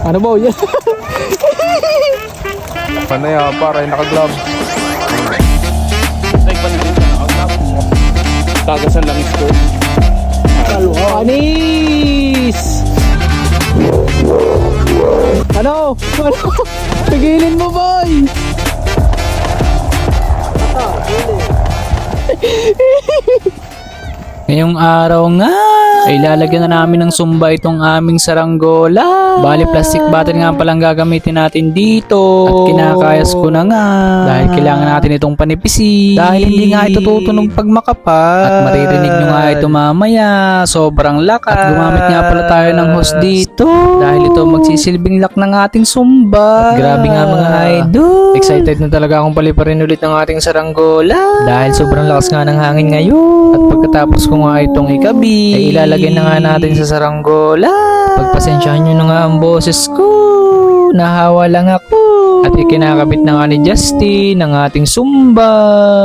Ano ba yan? Ano yan, para naka-glove. Tagasan lang ito. Anis! Ano? Pigilin mo, boy! Ngayong araw nga ay lalagyan na namin ng sumba itong aming saranggola. Bali plastic bottle nga palang gagamitin natin dito. At kinakayas ko na nga dahil kailangan natin itong panipisin. Dahil hindi nga ito tutunog pag makapal. At maririnig nyo nga ito mamaya. Sobrang lakas. At gumamit nga pala tayo ng hose dito. Dahil ito magsisilbing lock ng ating sumba. At grabe nga mga idol. Excited na talaga akong paliparin ulit ng ating saranggola. Dahil sobrang lakas nga ng hangin ngayon. At pagkatapos ko nga itong ikabi, ay ilalagay na nga natin sa saranggola. Pagpasensyahan nyo na nga ang boses ko. Nahawa lang ako. At ikinakabit na nga ni Justin ang ating sumba.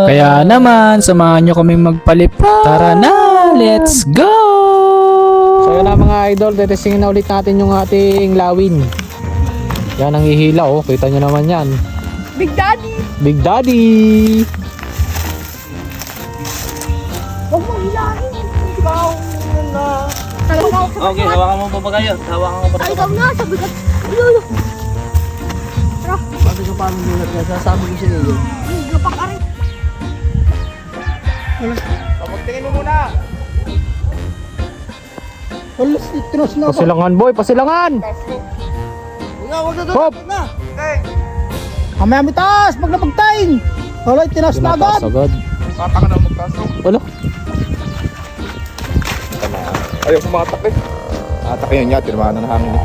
Kaya naman, samahan nyo kaming magpalipat. Tara na, let's go! So yun na mga idol, tetestingin na ulit natin yung ating lawin. Yan ang ihila oh, kita nyo naman yan. Big Daddy! Big Daddy! Huwag mo hilahin! Ikaw na! Okay, hawakan mo pa ba kayo? Hawakan mo pa Ay, ikaw na! Sabi ka! Ulo! Sabi ko paano nulat niya, sasabi ko sa iyo. Gapak ka rin! Pagtingin mo muna. Alas, itinos na ako. Pasilangan boy, pasilangan! Huwag na doon. Hop! Kamaya mitas, pag napagtayin. Wala, itinos na agad. Agad. Pataka na magkasok. Wala. Ayaw kumatak eh. Atak yun niya, tinamaan na ng hangin eh.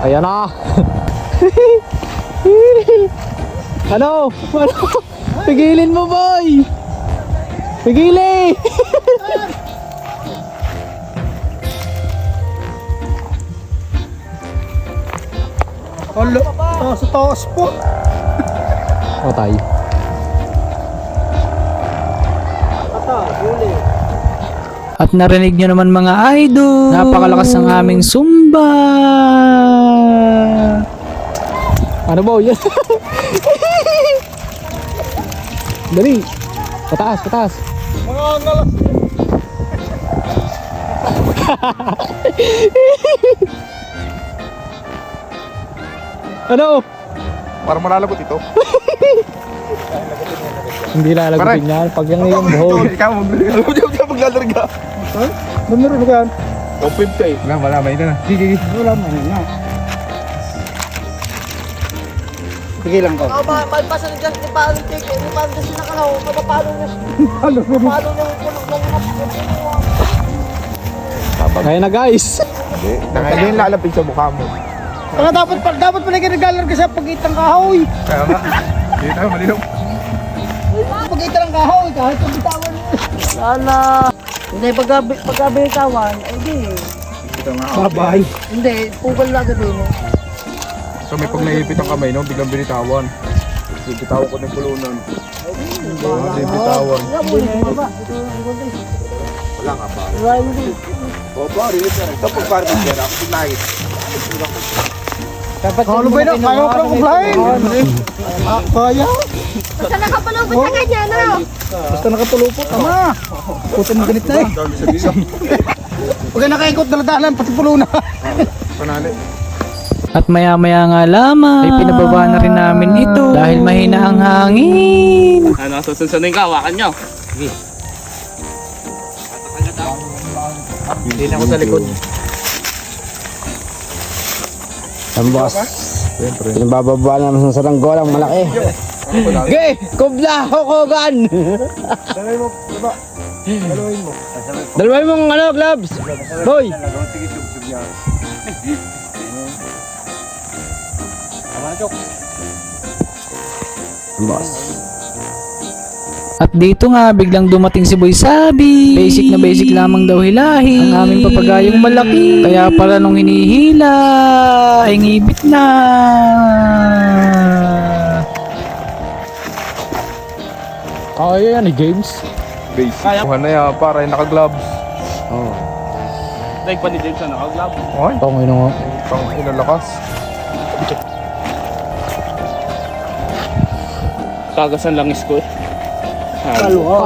Ayan na. Ano? Ano? Pigilin mo boy! Pigilin! Alo, sa taas po. Otay. At narinig nyo naman mga idol, napakalakas ng aming sumba. Ano ba yan? Dali. Pataas, pataas. Mga ngalas. Ano? Para malalagot ito. Hindi lalagutin yan. Pag yung buhog. Ikaw, maglalarga. Meron ka yan. O 50 eh. Wala, may na. Sige. Wala man yan. Sige lang ko. Malpasan na dyan, ni paano tike, ni paano dyan sinakalaw, mapapalo niya, Ano? mapapalo niya yung kulog ng Kaya na guys. Hindi. Hindi yung lalapit sa mukha mo. Kaya dapat pala nagalar ka sa pagitang kahoy. Kaya nga. Hindi tayo malinaw. Pagitang ng kahoy, kahit ang bitawan mo. Sana. Hindi, pagkabitawan, hindi. Sabay. Hindi, pugal na agad mo. So may pag naipit ang kamay, no? Biglang binitawan. Bitawan ko ng pulunan. Bitawan. Wala nga pa. O pare, ito pag pare ng pera, ako pinahit. Ano ba yun? Kaya ko lang kumplahin. Kaya? Basta nakapalubot sa kanya, no? Basta nakatulupot. Tama. Puto mo ganit na eh. Huwag na nakaikot daladalan, pati pulunan. Panali. At maya maya nga lamang ay pinababa na rin namin ito dahil mahina ang hangin. Ano, susunod ka, hawakan nyo. Hindi na ako sa likod. Ang boss. Siyempre. Bababa naman sa saranggolang malaki. Gay! Kubla! Hokogan! Dalawin mo, diba? Dalawin mo. Dalawin mong ano, gloves! Boy! Boss. At dito nga biglang dumating si Boy Sabi. Basic na basic lamang daw hilahin ang aming papagayong malaki. Kaya pala nung hinihila ay ngibit na. Kaya yan ni James. Base. Kaya. Kuha na yan, para naka-gloves. Oh. Like pa ni James na nakaglab. Ay, Tong ino. pang inalakas. Kagasan langis ko eh.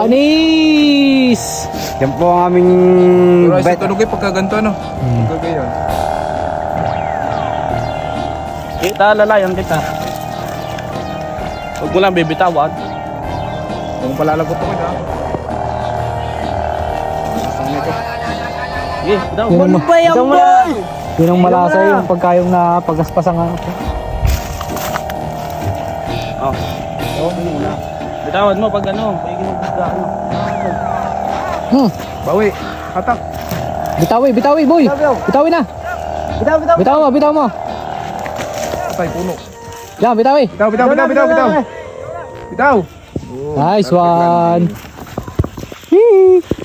Panis! Yan po ang aming Pero ay sa tunog ay pagkaganto no. Pagkagayon. Kita, lalayan kita. Huwag mo lang bibitawan. Kung palalagot ako na. Sige, daw. Yun ang malasa yung pagkayong na pagaspasan nga. Oh. Muna. Bitawan mo pag ano. Pagiging magbiga ano. Bawi. Hatak. Bitawi boy. Bitawi na. Bitaw mo. Patay puno. Yan, bitawi. Bitaw. Bitaw. Nice one. Hee.